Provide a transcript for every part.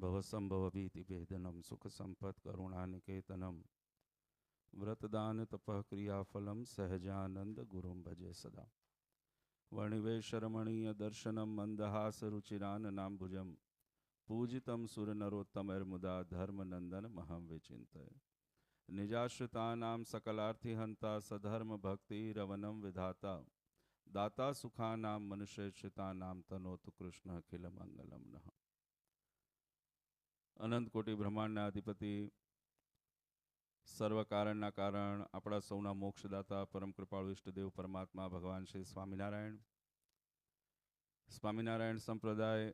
भवसंभव भीति भेदनम सुख संपत् करुणानिकेतनम व्रतदान तपः क्रियाफलम सहजानंद गुरुं भजे सदा। वर्णिवेशरमणीय दर्शनम मंदहास रुचिराननाम्बुजम पूजितं सुरनरोत्तमैर्मुदा धर्मनंदन महं विचिन्तये। निजाश्रितानां सकलार्थिहन्ता सधर्म भक्तिरवनं विधाता दाता सुखानां मनुष्यश्रितानां तनोतु कृष्ण अखिल मंगलम नः। अनंत कोटि ब्रह्मांडना अधिपति सर्व कारणना कारण अपना सौना मोक्षदाता परम कृपाळु इष्टदेव परमात्मा भगवान श्री स्वामीनारायण स्वामीनारायण संप्रदाय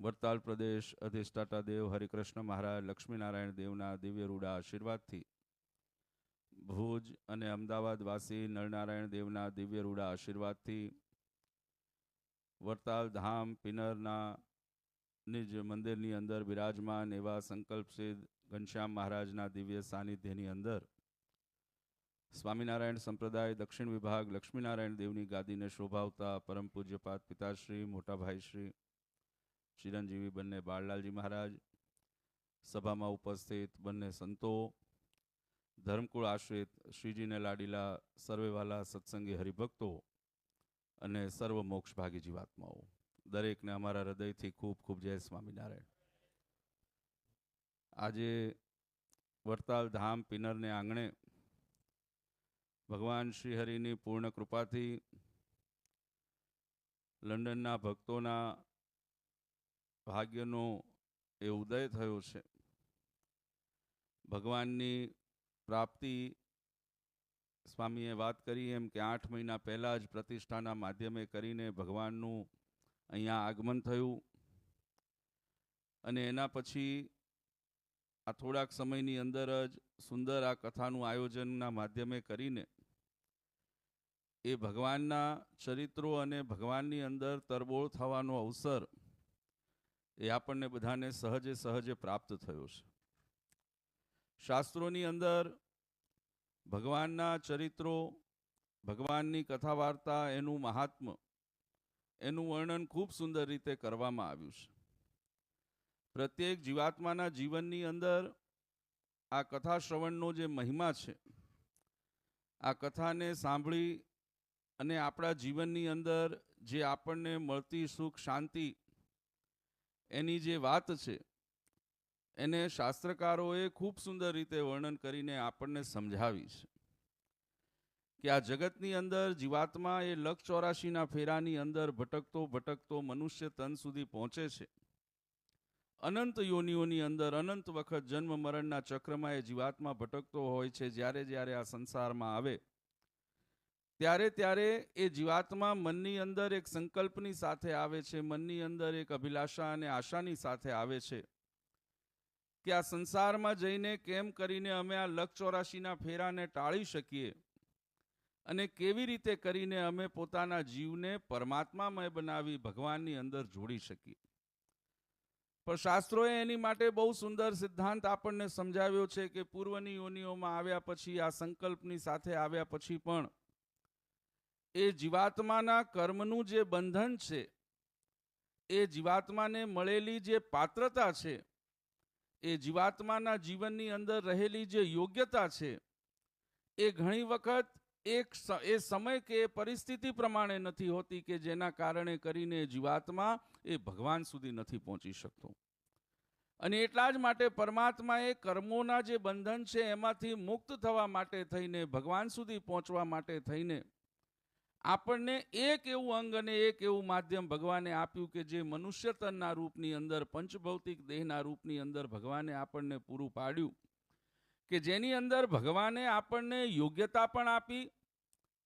वरताल प्रदेश अधिष्ठाता देव हरिकृष्ण महाराज लक्ष्मीनारायण देवना दिव्य रूढ़ा आशीर्वाद थी भूज अने अमदावाद वासी नरनारायण देवना दिव्य रूढ़ा आशीर्वाद थी वरताल धाम पिनरना निज मंदिर अंदर विराजमान एवं संकल्प सिद्ध घनश्याम महाराजना दिव्य सानिध्य अंदर स्वामीनारायण संप्रदाय दक्षिण विभाग लक्ष्मीनारायण देवनी गादी ने शोभावता परम पूज्यपाद पिताश्री मोटा भाई श्री चिरंजीवी बन्ने बाळलालजी महाराज सभा में उपस्थित बन्ने संतो धर्मकुल आश्रित श्रीजी ने लाडीला सर्वेवाला सत्संगी हरिभक्तों अने सर्व मोक्ष भागी जीवात्माओं दरेक ने अमारा हृदय थी खूब खूब जय स्वामीनारायण। आजे वरताल धाम पिनर ने आंगणे भगवान श्रीहरिनी पूर्ण कृपा थी लंडन भक्तों भाग्यनो ए उदय थयो छे। भगवाननी प्राप्ति स्वामीए बात करी एम के 8 महीना पहला ज प्रतिष्ठाना माध्यमे करीने भगवाननु अहींया आगमन थयुं अने एना पछी आ थोड़ाक समयनी अंदर ज सुंदर आ कथानुं आयोजनना माध्यमे करीने ए भगवानना चरित्रों अने भगवाननी अंदर तरबोळ थवानो अवसर ए आपणे बधाने सहजे सहजे प्राप्त थयो छे। शास्त्रोनी अंदर भगवानना चरित्रों भगवाननी कथा वार्ता एनु महात्म एनु वर्णन खूब सुंदर रीते करवामां आव्युं छे। प्रत्येक जीवात्माना जीवननी अंदर आ कथा श्रवणनो जे महिमा छे आ कथाने सांभळी अने आपणा जीवननी अंदर जे आपणने मळती सुख शांति एनी जे वात छे एने शास्त्रकारोए खूब सुंदर रीते वर्णन करीने आपणने समझावी छे कि आ जगतनी अंदर जीवात्मा ए 184 फेरानी अंदर भटकतो भटकतो मनुष्य तन सुधी पहोंचे छे। अनंत योनिओनी अंदर अनंत वखत जन्म मरणना चक्रमा ए जीवात्मा भटकतो होय छे। ज्यारे ज्यारे आ संसारमां आवे त्यारे त्यारे ए जीवात्मा मननी अंदर एक संकल्पनी साथे आवे छे, मननी अंदर एक अभिलाषा अने आशानी साथे आवे छे कि आ संसारमां जईने केम करीने अमे आ 184 फेराने टाळी शकीए अने केवी रीते करीने अमे पोताना जीवने परमात्मामय बनावी भगवाननी अंदर जोड़ी शकीए। पर शास्त्रोए एनी माटे बहु सुंदर सिद्धांत आपणने समजाव्यो छे कि पूर्वनी योनिओमां आव्या पछी आ संकल्पनी साथे आव्या पछी पण ए जीवात्माना कर्मनु जे बंधन छे ए जीवात्माने मळेली जे पात्रता छे ए जीवात्माना जीवननी अंदर रहेली जे योग्यता छे ए घणी वखत एक ए समय के परिस्थिति प्रमाणे नथी होती कि जेना कारणे करीने जीवात्मा ए भगवान सुधी नथी पहोंची शकतो। अने एटला ज माटे परमात्माए कर्मोना जे बंधन छे एमांथी मुक्त थवा माटे थईने भगवान सुधी पहोंचवा माटे थईने आपणने एक एवं अंग अने एक एवं माध्यम भगवाने आप्युं कि जे मनुष्य तनना रूपनी अंदर पंचभौतिक देहना रूपनी अंदर भगवाने आपणने पूरुं पाड्युं कि जेनी अंदर भगवाने आपणने योग्यता पण आपी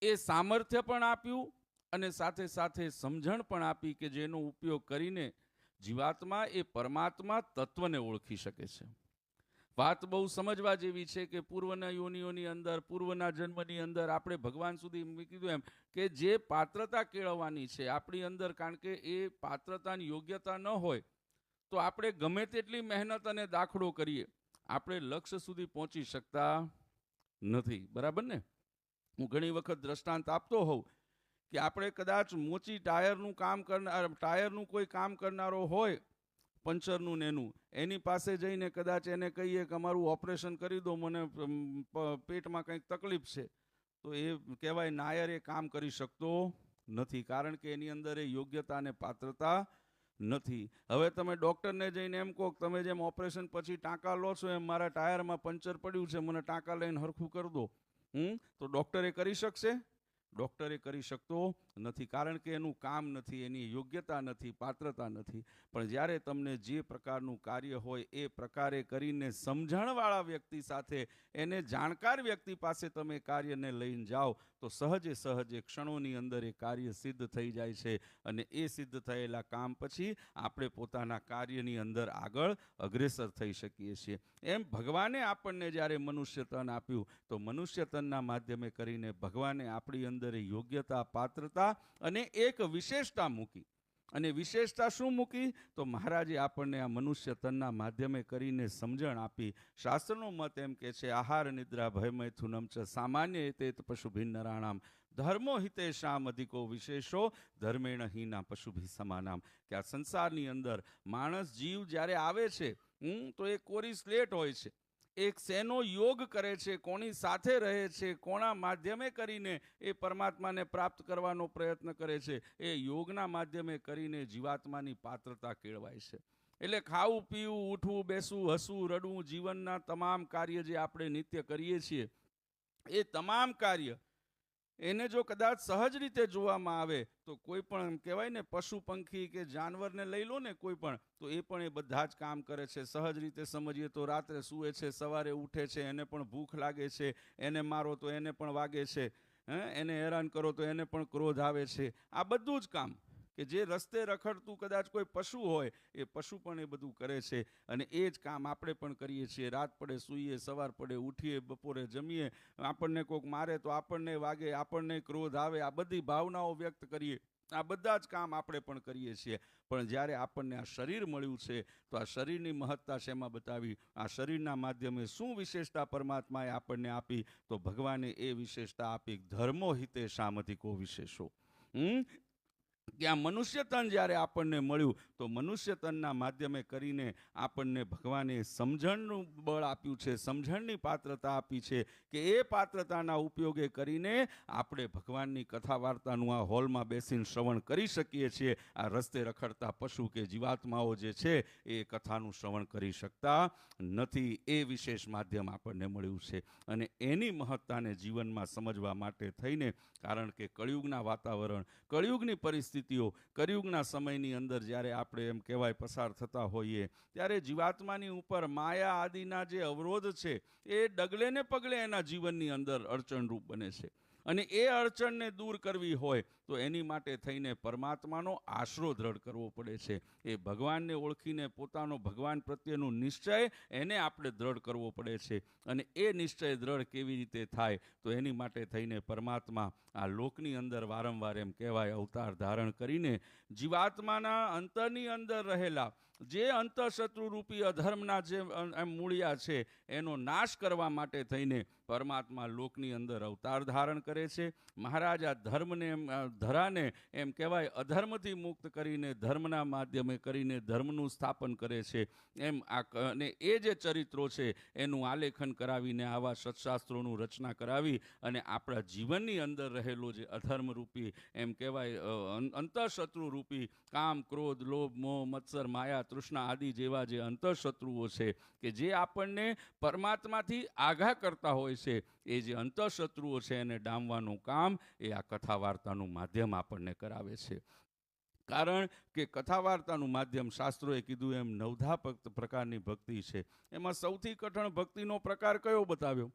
ए सामर्थ्य पण आप्युं अने साथे साथे समझण पण आपी कि जेनो उपयोग करीने जीवात्मा ए परमात्मा तत्वने ओळखी शके छे। बात बहु समझवा जेवी छे कि पूर्वना योनिओनी अंदर पूर्वना जन्मनी अंदर आपणे भगवान सुधी कीधुं एम कि जे पात्रता केळववानी छे आपणी अंदर कारण के ए पात्रतानी योग्यता न होय तो आपणे गमे तेटली मेहनत अने दाखलो करीए આપણે લક્ષ્ય સુધી પહોંચી શકતા નથી, બરાબર ને? હું ઘણી વખત દ્રષ્ટાંત આપતો હોઉં કે આપણે કદાચ મોચી ટાયરનું કામ કરનાર, ટાયરનું કોઈ કામ કરનારો હોય પંચરનું ને એની પાસે જઈને કદાચ એને કહીએ કે અમારું ઓપરેશન કરી દો, મને પેટમાં કંઈક તકલીફ છે, તો એ કહેવાય નાયર એ કામ કરી શકતો નથી, કારણ કે એની અંદર એ યોગ્યતા અને પાત્રતા નથી. હવે તમે ડૉક્ટરને જઈને એમ કહો કે તમે જેમ ઓપરેશન પછી ટાંકા લો છો એમ મારા ટાયરમાં પંચર પડ્યું છે, મને ટાંકા લઈને હરખું કરી દો, તો ડૉક્ટર એ કરી શકશે? ડૉક્ટર એ કરી શકતો નથી, કારણ કે એનું કામ નથી, એની યોગ્યતા નથી, પાત્રતા નથી. પણ જ્યારે તમને જે પ્રકારનું કાર્ય હોય એ પ્રકારે કરીને સમજણવાળા વ્યક્તિ સાથે, એને જાણકાર વ્યક્તિ પાસે તમે કાર્યને લઈને જાઓ તો સહજે સહજે ક્ષણોની અંદર એ કાર્ય સિદ્ધ થઈ જાય છે. અને એ સિદ્ધ થયેલા કામ પછી આપણે પોતાના કાર્યની અંદર આગળ અગ્રેસર થઈ શકીએ છીએ. એમ ભગવાને આપણને જ્યારે મનુષ્ય તન આપ્યું તો મનુષ્ય તનના માધ્યમે કરીને ભગવાને આપણી અંદર યોગ્યતા, પાત્રતા અને એક વિશેષતા મૂકી. અને વિશેષતા શું મૂકી? તો મહારાજે આપણને આ મનુષ્ય તનના માધ્યમે કરીને સમજણ આપી. શાસ્ત્રનો મત એમ કે છે, આહાર નિદ્રા ભયમૈથુનમ ચ સામાન્ય તે પશુભિ નરાણામ ધર્મો હિતેષામ અધિકો વિશેષો ધર્મેણ હીના પશુભિ સમાનામ. કે આ સંસારની અંદર માણસ જીવ જ્યારે આવે છે તો એ કોરી સ્લેટ હોય છે. એક શેનો યોગ કરે છે, કોની સાથે રહે છે, કોના માધ્યમે કરીને એ પરમાત્માને પ્રાપ્ત કરવાનો પ્રયત્ન કરે છે, એ યોગના માધ્યમે કરીને જીવાત્માની પાત્રતા કેળવાય છે. એટલે ખાવું, પીવું, ઉઠવું, બેસવું, હસવું, રડવું, જીવનના તમામ કાર્ય જે આપણે નિત્ય કરીએ છીએ એ તમામ કાર્ય એને જો કદાચ સહજ રીતે જોવામાં આવે તો કોઈ પણ એમ કહેવાય ને, પશુ પંખી કે જાનવરને લઈ લો ને કોઈ પણ, તો એ પણ એ બધા જ કામ કરે છે. સહજ રીતે સમજીએ તો રાત્રે સૂવે છે, સવારે ઉઠે છે, એને પણ ભૂખ લાગે છે, એને મારો તો એને પણ વાગે છે, એને હેરાન કરો તો એને પણ ક્રોધ આવે છે. આ બધું જ કામ કે જે રસ્તે રખડતું કદાચ કોઈ પશુ હોય એ પશુ પણ એ બધું કરે છે. અને એ જ કામ આપણે પણ કરીએ છીએ. રાત પડે સૂઈએ, સવાર પડે ઉઠીએ, બપોરે જમીએ, આપણને કોઈક મારે તો આપણને વાગે, આપણને ક્રોધ આવે, આ બધી ભાવનાઓ વ્યક્ત કરીએ. આ બધા જ કામ આપણે પણ કરીએ છીએ. પણ જ્યારે આપણને આ શરીર મળ્યું છે તો આ શરીરની મહત્તા શેમાં બતાવી? આ શરીરના માધ્યમે શું વિશેષતા પરમાત્માએ આપણને આપી? તો ભગવાને એ વિશેષતા આપી, ધર્મો હિતે સામધિકો વિશેષો. કે આ મનુષ્ય તન જ્યારે આપણને મળ્યું તો મનુષ્ય તનના માધ્યમે કરીને આપણને ભગવાને સમજણનું બળ આપ્યું છે, સમજણની પાત્રતા આપી છે, કે એ પાત્રતાના ઉપયોગે કરીને આપણે ભગવાનની કથા વાર્તાનું આ હોલમાં બેસીને શ્રવણ કરી શકીએ છીએ. આ રસ્તે રખડતા પશુ કે જીવાત્માઓ જે છે એ કથાનું શ્રવણ કરી શકતા નથી. એ વિશેષ માધ્યમ આપણને મળ્યું છે. અને એની મહત્તાને જીવનમાં સમજવા માટે થઈને, કારણ કે કળિયુગના વાતાવરણ, કળિયુગની પરિસ્થિતિઓ, કળિયુગના સમયની અંદર જ્યારે આપણે એમ કહેવાય પસાર થતા હોઈએ ત્યારે જીવાત્માની ઉપર માયા આદિના જે અવરોધ છે એ ડગલે ને પગલે એના જીવનની અંદર અડચણરૂપ બને છે. અને એ અડચણને દૂર કરવી હોય તો એની માટે થઈને પરમાત્માનો આશરો દ્રઢ કરવો પડે છે. એ ભગવાનને ઓળખીને પોતાનો ભગવાન પ્રત્યેનો નિશ્ચય એને આપણે દ્રઢ કરવો પડે છે. અને એ નિશ્ચય દ્રઢ કેવી રીતે થાય? તો એની માટે થઈને પરમાત્મા આ લોકની અંદર વારંવાર એમ કહેવાય અવતાર ધારણ કરીને જીવાત્માના અંતરની અંદર રહેલા જે અંતઃશત્રુ રૂપી અધર્મના જે મૂળિયા છે એનો નાશ કરવા માટે થઈને પરમાત્મા લોકની અંદર અવતાર ધારણ કરે છે. મહારાજ આ ધર્મને, ધરાને એમ કહેવાય અધર્મથી મુક્ત કરીને ધર્મના માધ્યમે કરીને ધર્મનું સ્થાપન કરે છે. એમ અને એ જે ચરિત્રો છે એનું આલેખન કરાવીને આવા સત્શાસ્ત્રોનું રચના કરાવી અને આપણા જીવનની અંદર રહેલો જે અધર્મરૂપી એમ કહેવાય અંતઃશત્રુ રૂપી કામ, ક્રોધ, લોભ, મોહ, મત્સર, માયા, તૃષ્ણા આદિ જેવા જે અંતઃશત્રુઓ છે કે જે આપણને પરમાત્માથી આઘા કરતા હોય છે, એ જે અંતઃશત્રુઓ છે એને ડામવાનું કામ એ આ કથા વાર્તાનું માધ્યમ આપણને કરાવે છે. કારણ કે કથા વાર્તાનું માધ્યમ, શાસ્ત્રોએ કીધું એમ 9 પ્રકારની ભક્તિ છે. એમાં સૌથી કઠણ ભક્તિનો પ્રકાર કયો બતાવ્યો?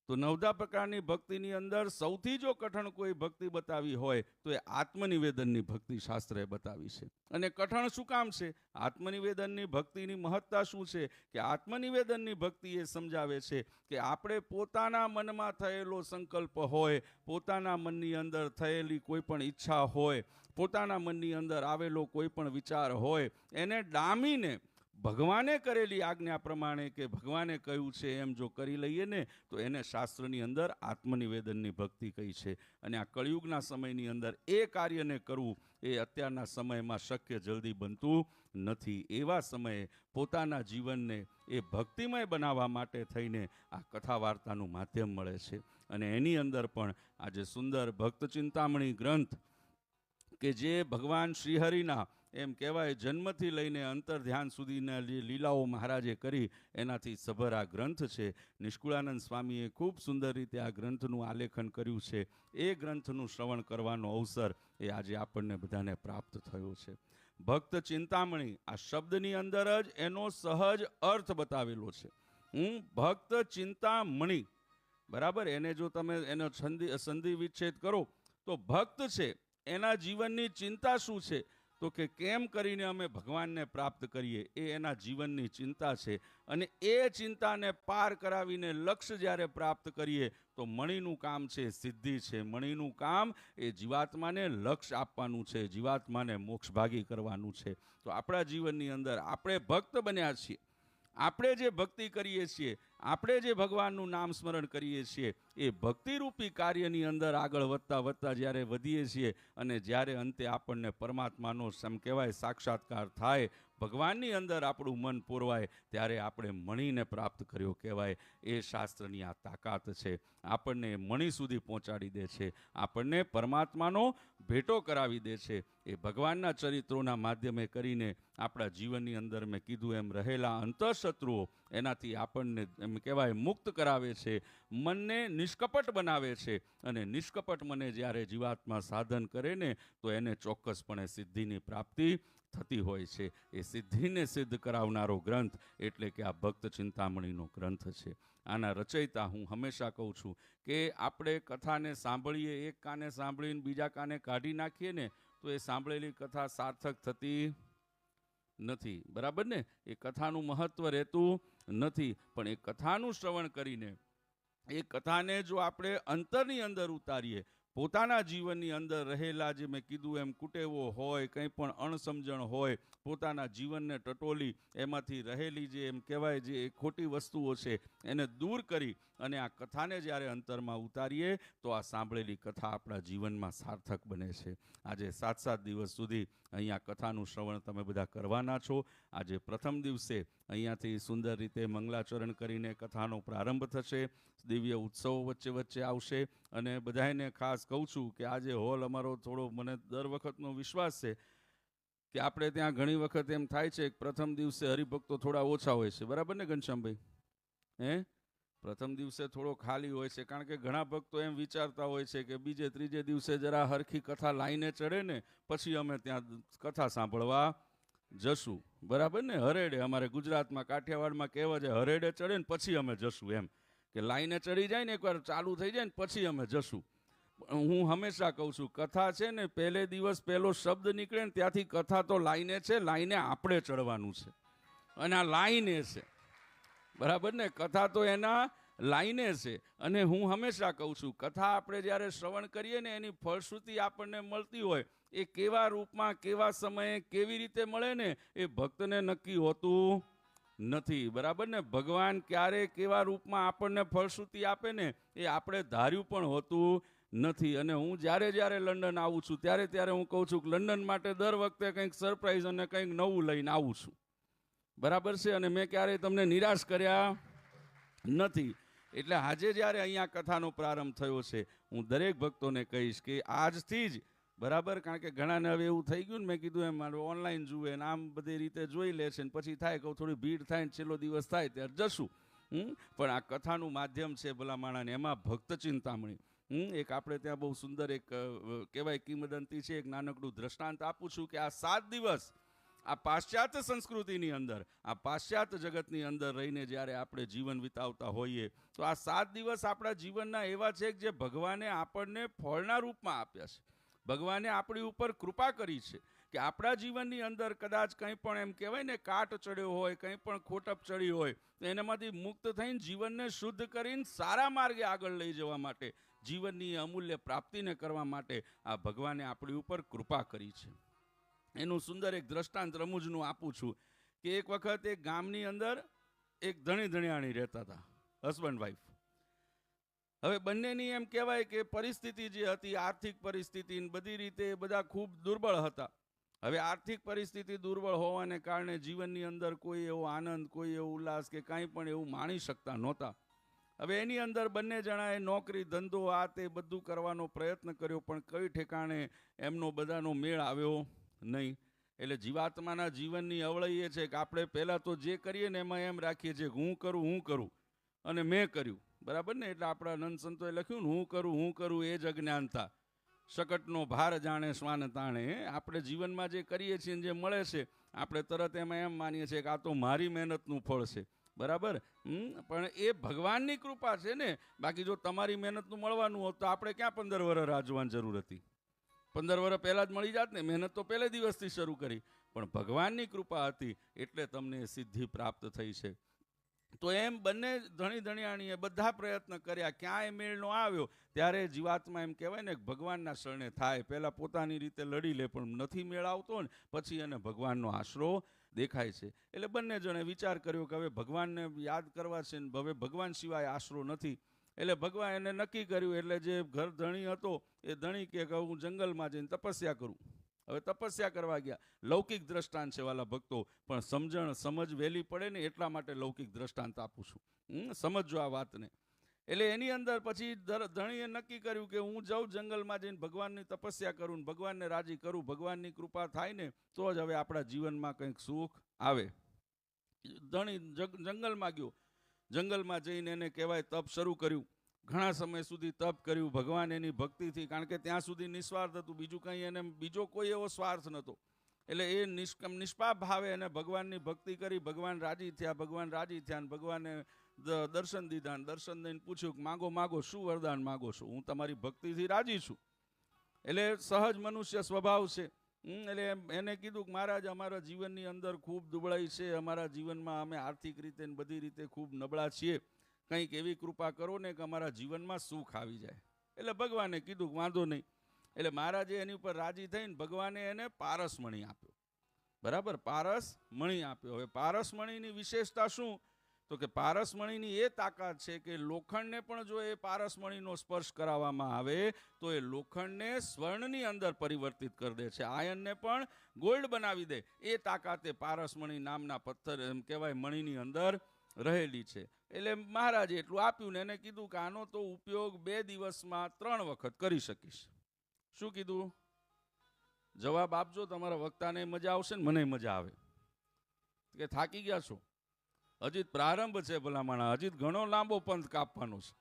તો 9 પ્રકારની ભક્તિની અંદર સૌથી જો કઠણ કોઈ ભક્તિ બતાવી હોય તો એ આત્મનિવેદનની ભક્તિ શાસ્ત્રએ બતાવી છે. અને કઠણ શું કામ છે? આત્મનિવેદનની ભક્તિની મહત્તા શું છે? કે આત્મનિવેદનની ભક્તિ એ સમજાવે છે કે આપણે પોતાના મનમાં થયેલો સંકલ્પ હોય, પોતાના મનની અંદર થયેલી કોઈ પણ ઈચ્છા હોય, પોતાના મનની અંદર આવેલો કોઈ પણ વિચાર હોય, એને ડામીને ભગવાને કરેલી આજ્ઞા પ્રમાણે કે ભગવાને કહ્યું છે એમ જો કરી લઈએ ને તો એને શાસ્ત્રની અંદર આત્મનિવેદનની ભક્તિ કહી છે. અને આ કળિયુગના સમયની અંદર એ કાર્યને કરવું એ અત્યારના સમયમાં શક્ય જલ્દી બનતું નથી. એવા સમયે પોતાના જીવનને એ ભક્તિમય બનાવવા માટે થઈને આ કથા વાર્તાનું માધ્યમ મળે છે. અને એની અંદર પણ આજે સુંદર ભક્ત ચિંતામણી ગ્રંથ કે જે ભગવાન શ્રીહરિના એમ કહેવાય જન્મથી લઈને અંતર ધ્યાન સુધીના લીલાઓ મહારાજે કરી એનાથી સભર આ ગ્રંથ છે. નિષ્કુળાનંદ સ્વામીએ ખૂબ સુંદર રીતે આ ગ્રંથનું આલેખન કર્યું છે. એ ગ્રંથનું શ્રવણ કરવાનો અવસર એ આજે આપણને બધાને પ્રાપ્ત થયો છે. ભક્ત ચિંતામણી આ શબ્દની અંદર જ એનો સહજ અર્થ બતાવેલો છે. ભક્ત ચિંતામણી, બરાબર, એને જો તમે એનો સંધિ વિચ્છેદ કરો તો ભક્ત છે એના જીવનની ચિંતા શું છે તો કે કેમ કરીને અમે ભગવાનને પ્રાપ્ત કરીએ, એ એના જીવનની ચિંતા છે. અને એ ચિંતાને પાર કરાવીને લક્ષ્ય જ્યારે પ્રાપ્ત કરીએ તો મણીનું કામ છે સિદ્ધિ છે. મણીનું કામ એ જીવાત્માને લક્ષ્ય આપવાનું છે, જીવાત્માને મોક્ષભાગી કરવાનું છે. તો આપણા જીવનની અંદર આપણે ભક્ત બન્યા છીએ, આપણે જે ભક્તિ કરીએ છીએ, આપણે જે ભગવાનનું નામ સ્મરણ કરીએ છીએ, એ ભક્તિરૂપી કાર્યની અંદર આગળ વધતા વધતા જ્યારે વધીએ છીએ અને જ્યારે અંતે આપણને પરમાત્માનો કહેવાય સાક્ષાત્કાર થાય, ભગવાનની અંદર આપણું મન પૂરવાય, ત્યારે આપણે મણીને પ્રાપ્ત કર્યો કહેવાય. એ શાસ્ત્રની આ તાકાત છે. આપણને મણી સુધી પહોંચાડી દે છે, આપણને પરમાત્માનો ભેટો કરાવી દે છે. એ ભગવાનના ચરિત્રોના માધ્યમે કરીને આપણા જીવનની અંદર મેં કીધું એમ રહેલા અંતઃશત્રુઓ એનાથી આપણને એમ કહેવાય મુક્ત કરાવે છે, મનને નિષ્કપટ બનાવે છે. અને નિષ્કપટ મને જ્યારે જીવાત્મા સાધન કરે ને તો એને ચોક્કસપણે સિદ્ધિની પ્રાપ્તિ થતી હોય છે. એ સિદ્ધિને સિદ્ધ કરાવનારો ગ્રંથ એટલે કે આ ભક્ત ચિંતામણીનો ગ્રંથ છે. આના રચયિતા હું હંમેશા કહું છું કે આપણે કથાને સાંભળીએ, એક કાને સાંભળીને બીજા કાને કાઢી નાખીએ ને તો એ સાંભળેલી કથા સાર્થક થતી નથી, બરાબર ને? એ કથાનું મહત્વ રહેતું નથી. પણ એ કથાનું શ્રવણ કરીને એ કથાને જો આપણે અંતરની અંદર ઉતારીએ, પોતાના જીવનની અંદર રહેલા જે મેં કીધું એમ કુટેવો હોય, કંઈ પણ અણસમજણ હોય, પોતાના જીવનને ટટોલી એમાંથી રહેલી જે એમ કહેવાય જે ખોટી વસ્તુઓ છે એને દૂર કરી અને આ કથાને જ્યારે અંતરમાં ઉતારીએ તો આ સાંભળેલી કથા આપણા જીવનમાં સાર્થક બને છે. આજે 7 દિવસ સુધી અહીંયા કથાનું શ્રવણ તમે બધા કરવાના છો. આજે પ્રથમ દિવસે અહીંયાથી સુંદર રીતે મંગલાચરણ કરીને કથાનો પ્રારંભ થશે. દિવ્ય ઉત્સવો વચ્ચે વચ્ચે આવશે. અને બધાને ખાસ કહું છું કે આજે હોલ અમારો થોડો, મને દર વખતનો વિશ્વાસ છે કે આપણે ત્યાં ઘણી વખત એમ થાય છે કે પ્રથમ દિવસે હરિભક્તો થોડા ઓછા હોય છે, બરાબર ને ઘનશ્યામભાઈ? પ્રથમ દિવસે થોડો ખાલી હોય છે, કારણ કે ઘણા ભક્તો એમ વિચારતા હોય છે કે બીજે ત્રીજે દિવસે જરા હરખી કથા લાઈને ચડે ને પછી અમે ત્યાં કથા સાંભળવા જશું, બરાબર ને? હરેડે, અમારે ગુજરાતમાં કાઠિયાવાડમાં કહેવા છે હરેડે ચડે ને પછી અમે જશું, એમ કે લાઈને ચડી જાય ને એકવાર ચાલુ થઈ જાય ને પછી અમે જશું. હું હંમેશા કહું છું કથા છે ને પહેલે દિવસ પહેલો શબ્દ નીકળે ને ત્યાંથી કથા તો લાઈને છે, લાઈને આપણે ચડવાનું છે. અને આ લાઈને છે, બરાબર ને? કથા તો એના લાઈને છે. અને હું હંમેશા કહું છું કથા આપણે જ્યારે શ્રવણ કરીએ ને એની ફળશ્રુતિ આપણને મળતી હોય, એ કેવા રૂપમાં, કેવા સમયે, કેવી રીતે મળે ને એ ભક્તને નક્કી હોતું નથી, બરાબર ને? ભગવાન ક્યારે કેવા રૂપમાં આપણને ફળશ્રુતિ આપે ને એ આપણે ધાર્યું પણ હોતું નથી. અને હું જ્યારે લંડન આવું છું ત્યારે હું કહું છું કે લંડન માટે દર વખતે કંઈક સરપ્રાઈઝ અને કંઈક નવું લઈને આવું છું, બરાબર છે? અને મેં ક્યારેય તમને નિરાશ કર્યા નથી. એટલે આજે જ્યારે અહીંયા કથાનો પ્રારંભ થયો છે, હું દરેક ભક્તોને કહીશ કે આજથી જ, બરાબર, કારણ કે ઘણાને હવે એવું થઈ ગયું ને, મેં કીધું એમ મારું ઓનલાઈન જુએ ને આમ બધી રીતે જોઈ લે છે ને પછી થાય કે થોડી ભીડ થાય ને છેલ્લો દિવસ થાય ત્યારે જશું. પણ આ કથાનું માધ્યમ છે ભલા માણાને, એમાં ભક્ત ચિંતામણી. એક આપણે ત્યાં બહુ સુંદર એક કહેવાય કિંવદંતી છે, એક નાનકડું દ્રષ્ટાંત આપું છું કે આ 7 દિવસ આ પાશ્ચાત્ય સંસ્કૃતિની અંદર, આ પાશ્ચાત્ય જગતની અંદર રહીને જ્યારે આપણે જીવન વિતાવતા હોઈએ તો આ 7 દિવસ આપણા જીવનના એવા છે કે જે ભગવાને આપણને ફળના રૂપમાં આપ્યા છે. ભગવાને આપણી ઉપર કૃપા કરી છે કે આપણા જીવનની અંદર કદાચ કંઈ પણ એમ કહેવાય ને કાટ ચડ્યો હોય, કંઈ પણ ખોટપ ચડી હોય તો એનામાંથી મુક્ત થઈને જીવનને શુદ્ધ કરીને સારા માર્ગે આગળ લઈ જવા માટે, જીવનની અમૂલ્ય પ્રાપ્તિને કરવા માટે આ ભગવાને આપણી ઉપર કૃપા કરી છે. એનું સુંદર એક દ્રષ્ટાંત રમૂજનું આપું છું કે એક વખત એક ગામની અંદર એક ધણી ધણિયાણી રહેતા હતા, હસબન્ડ વાઈફ. હવે બંનેની એમ કહેવાય કે પરિસ્થિતિ જે હતી, આર્થિક પરિસ્થિતિ બધી રીતે બધા ખૂબ દુર્બળ હતા. હવે આર્થિક પરિસ્થિતિ દુર્બળ હોવાને કારણે જીવનની અંદર કોઈ એવો આનંદ, કોઈ એવો ઉલ્લાસ કે કાંઈ પણ એવું માણી શકતા નહોતા. હવે એની અંદર બંને જણાએ નોકરી ધંધો આ તે બધું કરવાનો પ્રયત્ન કર્યો, પણ કઈ ઠેકાણે એમનો બધાનો મેળ આવ્યો નહીં. એટલે જીવાત્માના જીવનની અવળઈ એ છે કે આપણે પહેલાં તો જે કરીએ ને એમાં એમ રાખીએ છીએ હું કરું અને મેં કર્યું, બરાબર ને. એટલે આપણા નંદ સંતોએ લખ્યું ને, હું કરું એ જ અજ્ઞાનતા, શકટનો ભાર જાણે શ્વાન તાણે. આપણે જીવનમાં જે કરીએ છીએ જે મળે છે આપણે તરત એમાં એમ માનીએ છીએ કે આ તો મારી મહેનતનું ફળ છે, બરાબર. પણ એ ભગવાનની કૃપા છે ને. બાકી જો તમારી મહેનતનું મળવાનું હોત તો આપણે ક્યાં 15 વર્ષ રાહ જોવાની જરૂર હતી? 15 વર્ષ પહેલાં જ મળી જાત ને. મહેનત તો પહેલે દિવસથી શરૂ કરી, પણ ભગવાનની કૃપા હતી એટલે તમને સિદ્ધિ પ્રાપ્ત થઈ છે. તો એમ બંને ધણી ધણિયાણીએ બધા પ્રયત્ન કર્યા, ક્યાંય મેળ ન આવ્યો. ત્યારે જીવાત્મા એમ કહેવાય ને ભગવાનના શરણે થાય. પહેલાં પોતાની રીતે લડી લે, પણ નથી મેળ આવતો ને પછી એને ભગવાનનો આશરો દેખાય છે. એટલે બંને જણે વિચાર કર્યો કે હવે ભગવાનને યાદ કરવા છે ને હવે ભગવાન સિવાય આશરો નથી. એટલે ભગવાન એને નક્કી કર્યું. એટલે જે ઘર ધણી હતો એ ધણી કે હું જંગલમાં જઈને તપસ્યા કરું. હવે તપસ્યા કરવા ગયા. લૌકિક દ્રષ્ટાંત છે વાલા ભક્તો, પણ સમજ વહેલી પડે ને એટલા માટે લૌકિક દ્રષ્ટાંત આપું છું. સમજો આ વાતને. એટલે એની અંદર પછી ધણીએ નક્કી કર્યું કે હું જાઉં જંગલમાં જઈને ભગવાનની તપસ્યા કરું, ભગવાનને રાજી કરું, ભગવાનની કૃપા થાય ને તો જ હવે આપણા જીવનમાં કંઈક સુખ આવે. ધણી જંગલમાં ગયો. જંગલમાં જઈને એને કહેવાય તપ શરૂ કર્યું. ઘણા સમય સુધી તપ કર્યું ભગવાન એની ભક્તિથી, કારણ કે ત્યાં સુધી નિસ્વાર્થ હતું, બીજું કંઈ એને બીજો કોઈ એવો સ્વાર્થ નહોતો. એટલે એ નિષ્પાપ ભાવે એને ભગવાનની ભક્તિ કરી. ભગવાન રાજી થયા ને ભગવાને દર્શન દીધા. દર્શન દઈને પૂછ્યું કે માગો શું વરદાન માગો છો? હું તમારી ભક્તિથી રાજી છું. એટલે સહજ મનુષ્ય સ્વભાવ છે. એટલે એને કીધું કે મહારાજ અમારા જીવનની અંદર ખૂબ દુબળાઈ છે, અમારા જીવનમાં અમે આર્થિક રીતે ને બધી રીતે ખૂબ નબળા છીએ, કંઈક એવી કૃપા કરો ને કે અમારા જીવનમાં સુખ આવી જાય. એટલે ભગવાને કીધું વાંધો નહીં. એટલે મહારાજે એની ઉપર રાજી થઈને ભગવાને એને પારસમણી આપ્યો, બરાબર. પારસમણી આપ્યો. હવે પારસમણીની વિશેષતા શું? તો કે પારસમણીની એ તાકાત છે કે લોખંડને પણ જો એ પારસમણીનો સ્પર્શ કરાવવામાં આવે તો એ લોખંડને સ્વર્ણની અંદર પરિવર્તિત કરી દે છે, આયનને પણ ગોલ્ડ બનાવી દે. એ તાકાત એ પારસમણી નામના પથ્થર એમ કહેવાય મણીની અંદર રહેલી છે. એટલે મહારાજે એટલું આપ્યું ને એને કીધું કે આનો તો ઉપયોગ 2 દિવસમાં 3 વખત કરી શકીશ. શું કીધું? જવાબ આપજો. તમારા વક્તાને મજા આવશે ને મને મજા આવે. કે થાકી ગયા છો? હજી પ્રારંભ છે ભલામણા, હજી ઘણો લાંબો પંથ કાપવાનો છે.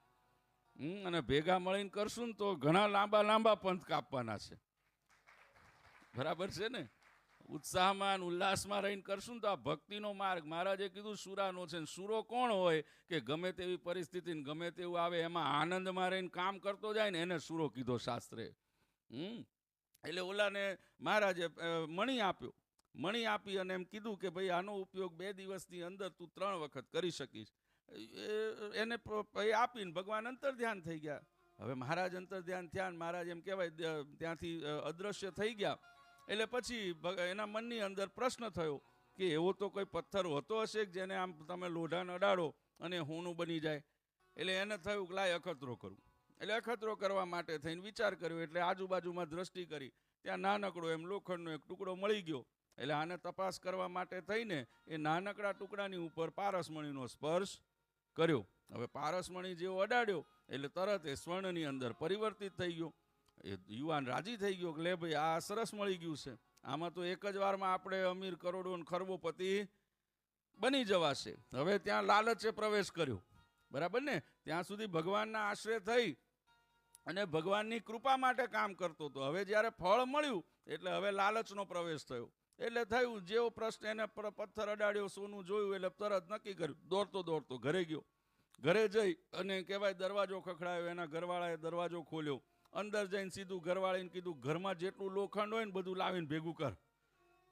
અને ભેગા મળીને કરશું ને તો ઘણા લાંબા પંથ કાપવાના છે, બરાબર છે ને. ઉત્સાહમાં ઉલ્લાસમાં રહીને કરશું ને તો આ ભક્તિનો માર્ગ મહારાજે કીધું સુરાનો છે. સુરો કોણ હોય કે ગમે તેવી પરિસ્થિતિ ગમે તેવું આવે એમાં આનંદમાં રહીને કામ કરતો જાય ને એને સુરો કીધો શાસ્ત્રે. એટલે ઓલાને મહારાજે મણી આપ્યો. મણી આપી અને એમ કીધું કે ભાઈ આનો ઉપયોગ 2 દિવસની અંદર તું 3 વખત કરી શકીશ. એને આપીને ભગવાન અંતર ધ્યાન થઈ ગયા. હવે મહારાજ અંતર ધ્યાન થયા, મહારાજ એમ કહેવાય ત્યાંથી અદ્રશ્ય થઈ ગયા. એટલે પછી એના મનની અંદર પ્રશ્ન થયો કે એવો તો કોઈ પથ્થર હોતો હશે કે જેને આમ તમે લોઢાને અડાડો અને હોનું બની જાય. એટલે એને થયું કે લાય અખતરો કરું. એટલે અખતરો કરવા માટે થઈને વિચાર કર્યો. એટલે આજુબાજુમાં દ્રષ્ટિ કરી, ત્યાં નાનકડો એમ લોખંડનો એક ટુકડો મળી ગયો. એટલે આને તપાસ કરવા માટે થઈને એ નાનકડા ટુકડાની ઉપર પારસમણીનો સ્પર્શ કર્યો. હવે પારસમણી જેવો અડાડ્યો એટલે તરત એ સ્વર્ણની અંદર પરિવર્તિત થઈ ગયો. એ યુવાન રાજી થઈ ગયો કે લે ભાઈ આ સરસ મળી ગયું છે, આમાં તો એક જ વારમાં આપણે અમીર કરોડો અને ખરબોપતિ બની જવાશે. હવે ત્યાં લાલચે પ્રવેશ કર્યો, બરાબર ને. ત્યાં સુધી ભગવાનના આશ્રય થઈ અને ભગવાનની કૃપા માટે કામ કરતો હતો. હવે જ્યારે ફળ મળ્યું એટલે હવે લાલચનો પ્રવેશ થયો. એટલે થયું જેવો પ્રશ્ન એને પથ્થર અડાડ્યો, સોનું જોયું એટલે તરત નક્કી કર્યું, દોડતો ઘરે ગયો. ઘરે જઈ અને કહેવાય દરવાજો ખખડાયો. એના ઘરવાળાએ દરવાજો ખોલ્યો. અંદર જઈને સીધું ઘરવાળીને કીધું ઘરમાં જેટલું લોખંડ હોય ને બધું લાવીને ભેગું કર.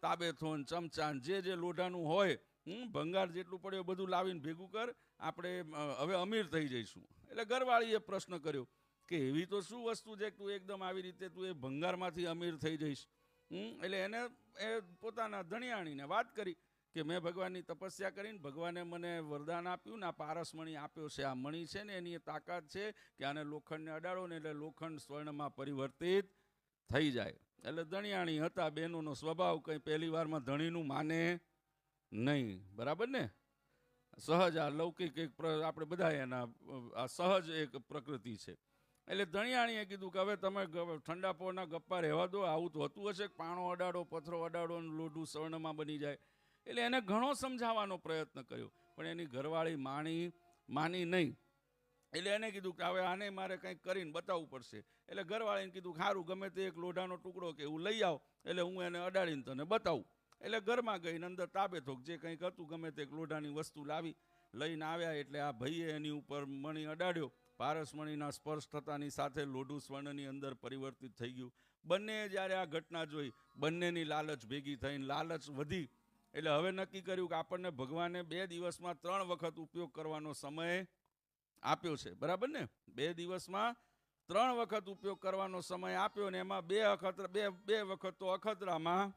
તાબેથોન, ચમચાન, જે લોઢાનું હોય, ભંગાર જેટલું પડ્યું બધું લાવીને ભેગું કર, આપણે હવે અમીર થઈ જઈશું. એટલે ઘરવાળીએ પ્રશ્ન કર્યો કે એવી તો શું વસ્તુ છે કે તું એકદમ આવી રીતે તું એ ભંગારમાંથી અમીર થઈ જઈશ? એટલે એને એ પોતાના ધણિયાણીને વાત કરી કે મેં ભગવાનની તપસ્યા કરીને ભગવાને મને વરદાન આપ્યું ને આ પારસમણી આપ્યો છે, આ મણી છે ને એની તાકાત છે કે આને લોખંડને અડાડો ને એટલે લોખંડ સ્વર્ણમાં પરિવર્તિત થઈ જાય. એટલે ધણિયાણી હતા, બહેનોનો સ્વભાવ કંઈ પહેલી વારમાં ધણીનું માને નહીં, બરાબર ને. સહજ આ લૌકિક એક આપણે બધા એના આ સહજ એક પ્રકૃતિ છે. એટલે ધણિયાણીએ કીધું કે હવે તમે ઠંડા પવનના ગપ્પા રહેવા દો, આવું તો હોતું હશે, પાણો અડાડો, પથ્થરો અડાડો ને લોઢું સ્વર્ણમાં બની જાય. એટલે એને ઘણો સમજાવવાનો પ્રયત્ન કર્યો, પણ એની ઘરવાળી માની નહીં. એટલે એને કીધું કે હવે આને મારે કંઈક કરીને બતાવવું પડશે. એટલે ઘરવાળીને કીધું સારું, ગમે તે એક લોઢાનો ટુકડો કે એવું લઈ આવ, એટલે હું એને અડાડીને તને બતાવું. એટલે ઘરમાં ગઈને અંદર તાબે થોક જે કંઈક હતું ગમે તે લોઢાની વસ્તુ લઈને આવ્યા. એટલે આ ભાઈએ એની ઉપર મણી અડાડ્યો. પારસમણીના સ્પર્શ થતાની સાથે લોઢું સ્વર્ણની અંદર પરિવર્તિત થઈ ગયું. બંને જ્યારે આ ઘટના જોઈ, બંનેની લાલચ ભેગી થઈને લાલચ વધી. એટલે હવે નક્કી કર્યું કે આપણને ભગવાને 2 દિવસમાં 3 વખત ઉપયોગ કરવાનો સમય આપ્યો છે, બરાબર ને. 2 દિવસમાં 3 વખત ઉપયોગ કરવાનો સમય આપ્યો ને એમાં 2 વખત તો અખતરામાં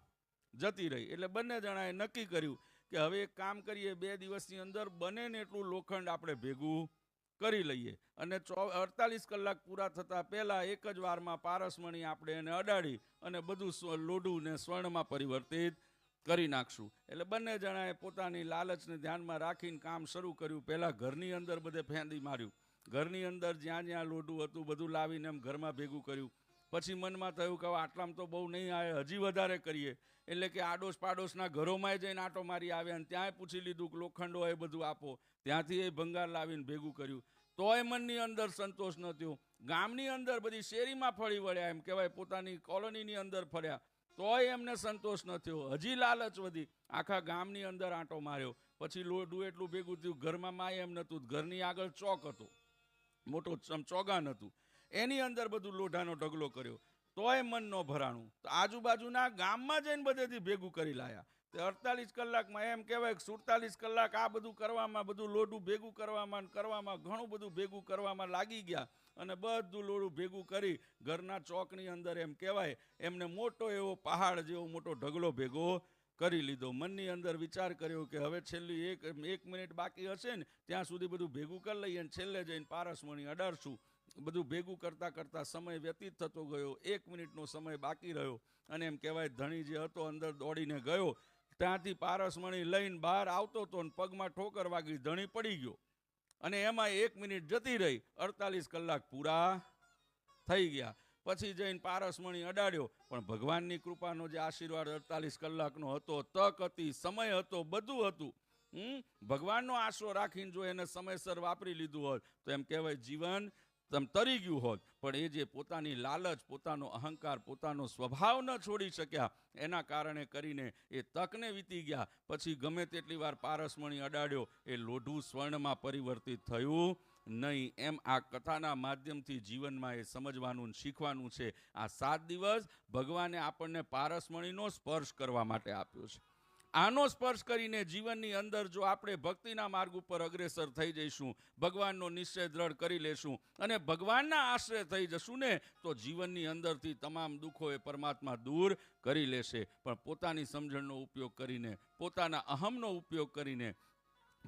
જતી રહી. એટલે બંને જણાએ નક્કી કર્યું કે હવે એક કામ કરીએ, 2 દિવસની અંદર બને ને એટલું લોખંડ આપણે ભેગું કરી લઈએ અને 48 કલાક પૂરા થતા પહેલા એક જ વારમાં પારસમણી આપણે એને અડાડી અને બધું લોઢું ને સ્વર્ણમાં પરિવર્તિત કરી નાખશું. એટલે બંને જણાએ પોતાની લાલચને ધ્યાનમાં રાખીને કામ શરૂ કર્યું. પહેલા ઘરની અંદર બધે ફેંદી માર્યું, ઘરની અંદર જ્યાં જ્યાં લોઢું હતું બધું લાવીને એમ ઘરમાં ભેગું કર્યું. પછી મનમાં થયું કે આટલામાં તો બહુ નહીં આવે, હજી વધારે કરીએ. એટલે કે આડોશ પાડોશના ઘરોમાં જઈને આંટો મારી આવ્યા અને ત્યાંય પૂછી લીધું કે લોખંડો એ બધું આપો. ત્યાંથી એ ભંગાર લાવીને ભેગું કર્યું. તોય મનની અંદર સંતોષ ન થયો. ગામની અંદર બધી શેરીમાં ફરી વળ્યા, એમ કહેવાય પોતાની કોલોનીની અંદર ફર્યા, તોય એમને સંતોષ ન થયો. હજી લાલચ વધી, આખા ગામની અંદર આંટો માર્યો. પછી લોઢું એટલું ભેગું થયું, ઘરમાં માય એમ નહોતું, ઘરની આગળ ચોક હતો, મોટો ચોગાન હતું, એની અંદર બધું લોઢાનો ઢગલો કર્યો, તોય મન ન ભરાણું. તો આજુબાજુના ગામમાં જઈને બધેથી ભેગું કરી લાયા. 48 કલાકમાં એમ કહેવાય કે 47 કલાક આ બધું કરવામાં, બધું લોઢું ભેગું કરવામાં ઘણું બધું ભેગું કરવામાં લાગી ગયા. અને બધું લોઢું ભેગું કરી ઘરના ચોકની અંદર એમ કહેવાય એમને મોટો એવો પહાડ જેવો મોટો ઢગલો ભેગો કરી લીધો. મનની અંદર વિચાર કર્યો કે હવે છેલ્લી એક મિનિટ બાકી હશે ને ત્યાં સુધી બધું ભેગું કરી લઈએ અને છેલ્લે જઈને પારસમણી અડાડશું. બધું ભેગું કરતાં કરતાં સમય વ્યતીત થતો ગયો. 1 મિનિટનો સમય બાકી રહ્યો અને એમ કહેવાય ધણી જે હતો અંદર દોડીને ગયો. ત્યાંથી પારસમણી લઈને બહાર આવતો હતો ને પગમાં ઠોકર વાગી, ધણી પડી ગયો અને એમાં 1 મિનિટ જતી રહી. 48 કલાક પૂરા થઈ ગયા. પછી જઈને પારસમણી અડાડ્યો, પણ ભગવાનની કૃપાનો જે આશીર્વાદ 48 કલાકનો હતો, તક હતી, સમય હતો, બધું હતું. ભગવાનનો આશરો રાખીને જો એને સમયસર વાપરી લીધું હોત તો એમ કહેવાય જીવન તરી ગયું હોત. પણ એ જે પોતાની લાલચ, પોતાનો અહંકાર, પોતાનો સ્વભાવ ન છોડી શક્યા, એના કારણે કરીને એ તકને વીતી ગયા. પછી ગમે તેટલી વાર પારસમણી અડાડ્યો, એ લોઢું સ્વર્ણમાં પરિવર્તિત થયું નહીં. એમ આ કથાના માધ્યમથી જીવનમાં એ સમજવાનું, શીખવાનું છે. આ 7 દિવસ ભગવાને આપણને પારસમણીનો સ્પર્શ કરવા માટે આપ્યો છે. આનો સ્પર્શ કરીને જીવનની અંદર જો આપણે ભક્તિના માર્ગ ઉપર અગ્રેસર થઈ જઈશું, ભગવાનનો નિશ્ચય દ્રઢ કરી લેશું અને ભગવાનના આશ્રય થઈ જશું ને, તો જીવનની અંદરથી તમામ દુઃખો એ પરમાત્મા દૂર કરી લેશે. પણ પોતાની સમજણનો ઉપયોગ કરીને, પોતાના અહમનો ઉપયોગ કરીને,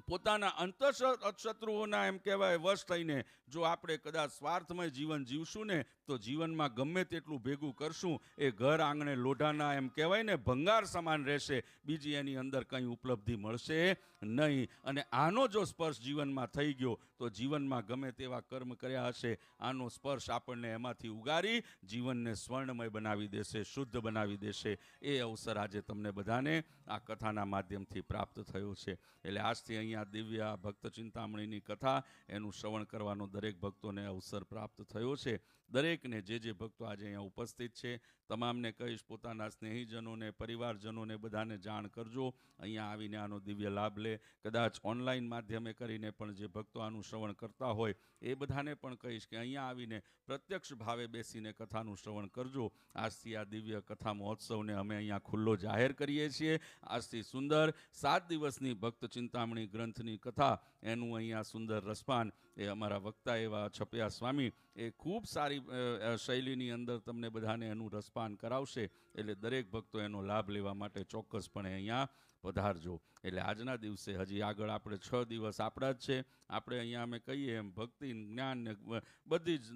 પોતાના અંતઃશત્રુઓના એમ કહેવાય વશ થઈને જો આપણે કદાચ સ્વાર્થમય જીવન જીવશું ને, તો જીવનમાં ગમે તેટલું ભેગું કરશું એ ઘર આંગણે લોઢાના એમ કહેવાય ને ભંગાર સમાન રહેશે. બીજી એની અંદર કંઈ ઉપલબ્ધિ મળશે નહીં. અને આનો જો સ્પર્શ જીવનમાં થઈ ગયો તો જીવનમાં ગમે તેવા કર્મ કર્યા હશે, આનો સ્પર્શ આપણને એમાંથી ઉગારી જીવનને સ્વર્ણમય બનાવી દેશે, શુદ્ધ બનાવી દેશે. એ અવસર આજે તમને બધાને આ કથાના માધ્યમથી પ્રાપ્ત થયો છે. એટલે આજથી અહીંયા દિવ્ય ભક્ત ચિંતામણીની કથા એનું શ્રવણ કરવાનો દરેક ભક્તોને અવસર પ્રાપ્ત થયો છે. દરેકને જે ભક્તો આજે અહીંયા ઉપસ્થિત છે તમામને કહીશ, પોતાના સ્નેહીજનોને, પરિવારજનોને બધાને જાણ કરજો, અહીંયા આવીને આનો દિવ્ય લાભ લે. કદાચ ઓનલાઈન માધ્યમે કરીને પણ જે ભક્તો આનું શ્રવણ કરતા હોય એ બધાને પણ કહીશ કે અહીંયા આવીને પ્રત્યક્ષ ભાવે બેસીને કથાનું શ્રવણ કરજો. આજથી આ દિવ્ય કથા મહોત્સવને અમે અહીંયા ખુલ્લો જાહેર કરીએ છીએ. આજથી સુંદર 7 દિવસની ભક્ત ચિંતામણી ગ્રંથની કથા, એનું અહીંયા સુંદર રસપાન એ અમારા વક્તા એવા છપયા સ્વામી એ ખૂબ સારી શૈલીની અંદર તમને બધાને એનું રસપાન કરાવશે. એટલે દરેક ભક્તો એનો લાભ લેવા માટે ચોક્કસપણે અહીંયા પધારજો. એટલે આજના દિવસે હજી આગળ આપણે 6 દિવસ આપણા જ છે. આપણે અહીંયા અમે કહીએ એમ ભક્તિ જ્ઞાન ને બધી જ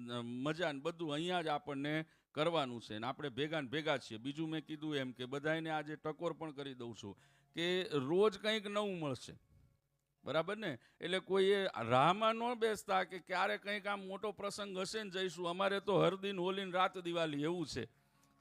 મજા ને બધું અહીંયા જ આપણને કરવાનું છે ને આપણે ભેગા ને ભેગા છીએ. બીજું મેં કીધું એમ કે બધાને આજે ટકોર પણ કરી દઉં છું કે રોજ કંઈક નવું મળશે, બરાબર ને? એટલે કોઈએ રાહમાં ન બેસતા કે ક્યારે કંઈક આમ મોટો પ્રસંગ હશે ને જઈશું. અમારે તો હરદિન હોલીને રાત દિવાળી એવું છે,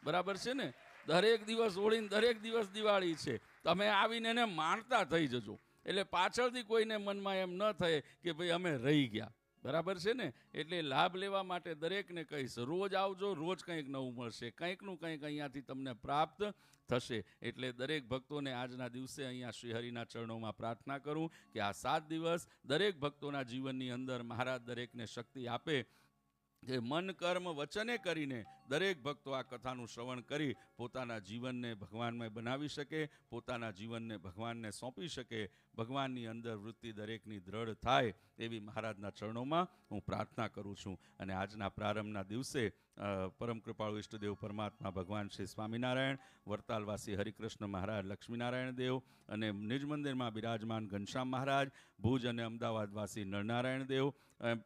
બરાબર છે ને? દરેક દિવસ હોળી ને દરેક દિવસ દિવાળી છે. તમે આવીને એને માણતા થઈ જજો, એટલે પાછળથી કોઈને મનમાં એમ ન થાય કે ભાઈ અમે રહી ગયા, બરાબર છે ને? એટલે લાભ લેવા માટે દરેકને કહીશ, રોજ આવજો, રોજ કંઈક નવું મળશે, કંઈકનું કંઈક અહીંયાથી તમને પ્રાપ્ત થશે. એટલે દરેક ભક્તોને આજના દિવસે અહીંયા શ્રીહરિના ચરણોમાં પ્રાર્થના કરું કે આ 7 દિવસ દરેક ભક્તોના જીવનની અંદર મહારાજ દરેકને શક્તિ આપે કે મન કર્મ વચને કરીને દરેક ભક્તો આ કથાનું શ્રવણ કરી પોતાના જીવનને ભગવાનમય બનાવી શકે, પોતાના જીવનને ભગવાનને સોંપી શકે, ભગવાનની અંદર વૃત્તિ દરેકની દ્રઢ થાય એવી મહારાજના ચરણોમાં હું પ્રાર્થના કરું છું. અને આજના પ્રારંભના દિવસે પરમ કૃપાળુ ઈષ્ટદેવ પરમાત્મા ભગવાન શ્રી સ્વામિનારાયણ, વરતાલવાસી હરિકૃષ્ણ મહારાજ લક્ષ્મીનારાયણ દેવ અને નિજ મંદિરમાં બિરાજમાન ઘનશ્યામ મહારાજ, ભુજ અને અમદાવાદવાસી નરનારાયણ દેવ,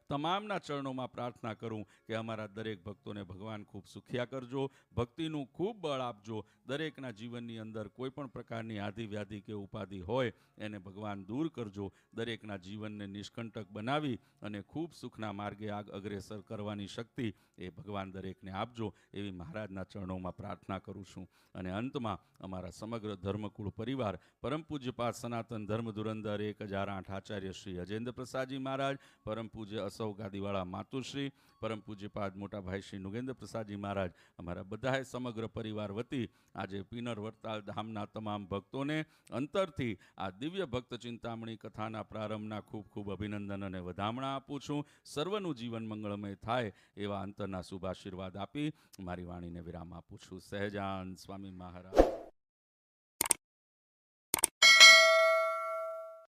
તમામના ચરણોમાં પ્રાર્થના કરું કે અમારા દરેક ભક્તોને ભગવાન ખૂબ સુખિયા કરજો, ભક્તિનું ખૂબ બળ આપજો, દરેકના જીવનની અંદર કોઈ પણ પ્રકારની આધિ વ્યાધિ કે ઉપાધિ હોય એને ભગવાન દૂર કરજો, દરેકના જીવનને નિષ્કંટક બનાવી અને ખૂબ સુખના માર્ગે અગ્રેસર કરવાની શક્તિ એ ભગવાન દરેકને આપજો એવી મહારાજના ચરણોમાં પ્રાર્થના કરું છું. અને અંતમાં અમારા સમગ્ર ધર્મકુળ પરિવાર, પરમ પૂજ્યપાદ સનાતન ધર્મ ધુરંધર 1008 આચાર્ય શ્રી અજેન્દ્ર પ્રસાદજી મહારાજ, પરમ પૂજ્ય અસૌ ગાદીવાળા માતુશ્રી, પરમ પૂજ્યપાદ મોટાભાઈ શ્રી નુગેન્દ્ર પ્રસાદજી મહારાજ, અમારા બધાએ સમગ્ર પરિવાર વતી આજે પીનર વરતાલ ધામના તમામ ભક્તોને અંતરથી આ દિવ્ય ભક્ત ચિંતામણી કથાના પ્રારંભના ખૂબ ખૂબ અભિનંદન અને વધામણા આપું છું. સર્વનું જીવન મંગળમય થાય એવા અંતરના શુભાશીર્વાદ આપી મારી વાણીને વિરામ આપું છું. સહેજાન સ્વામી મહારાજ.